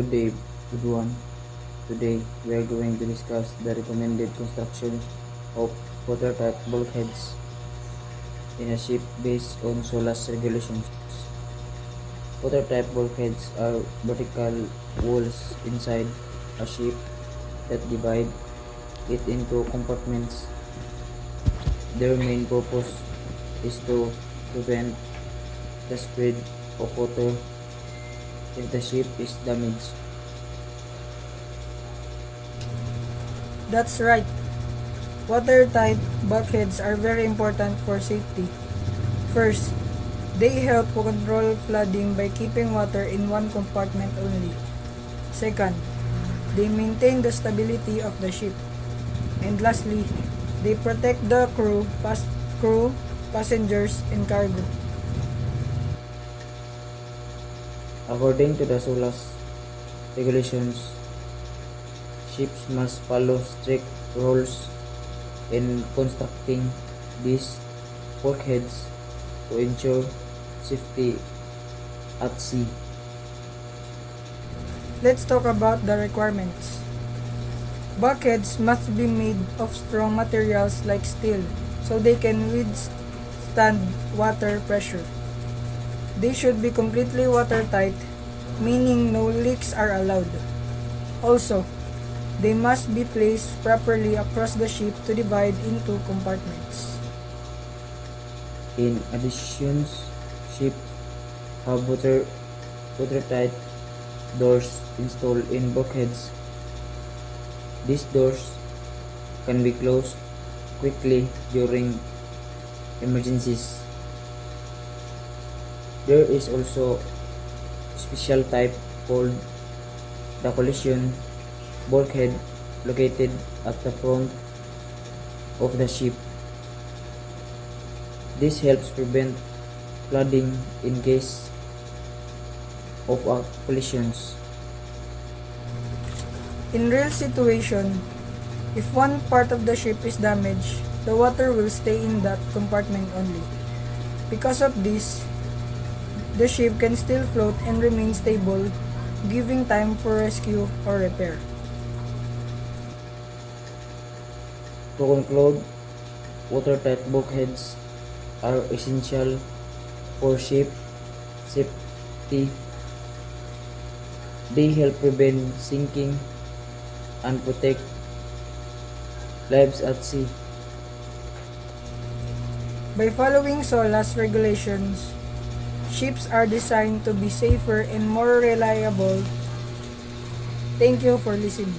Good day, everyone. Today we are going to discuss the recommended construction of watertight bulkheads in a ship based on SOLAS regulations. Watertight bulkheads are vertical walls inside a ship that divide it into compartments. Their main purpose is to prevent the spread of water if the ship is damaged. That's right. Watertight bulkheads are very important for safety. First, they help control flooding by keeping water in one compartment only. Second, they maintain the stability of the ship. And lastly, they protect the crew, passengers, and cargo. According to the SOLAS regulations, ships must follow strict rules in constructing these bulkheads to ensure safety at sea. Let's talk about the requirements. Bulkheads must be made of strong materials like steel so they can withstand water pressure. They should be completely watertight, meaning no leaks are allowed. Also, they must be placed properly across the ship to divide into compartments. In addition, ships have watertight doors installed in bulkheads. These doors can be closed quickly during emergencies. There is also a special type called the collision bulkhead located at the front of the ship. This helps prevent flooding in case of collisions. In real situation, if one part of the ship is damaged, the water will stay in that compartment only. Because of this, the ship can still float and remain stable, giving time for rescue or repair. To conclude, watertight bulkheads are essential for ship safety. They help prevent sinking and protect lives at sea. By following SOLAS regulations, ships are designed to be safer and more reliable. Thank you for listening.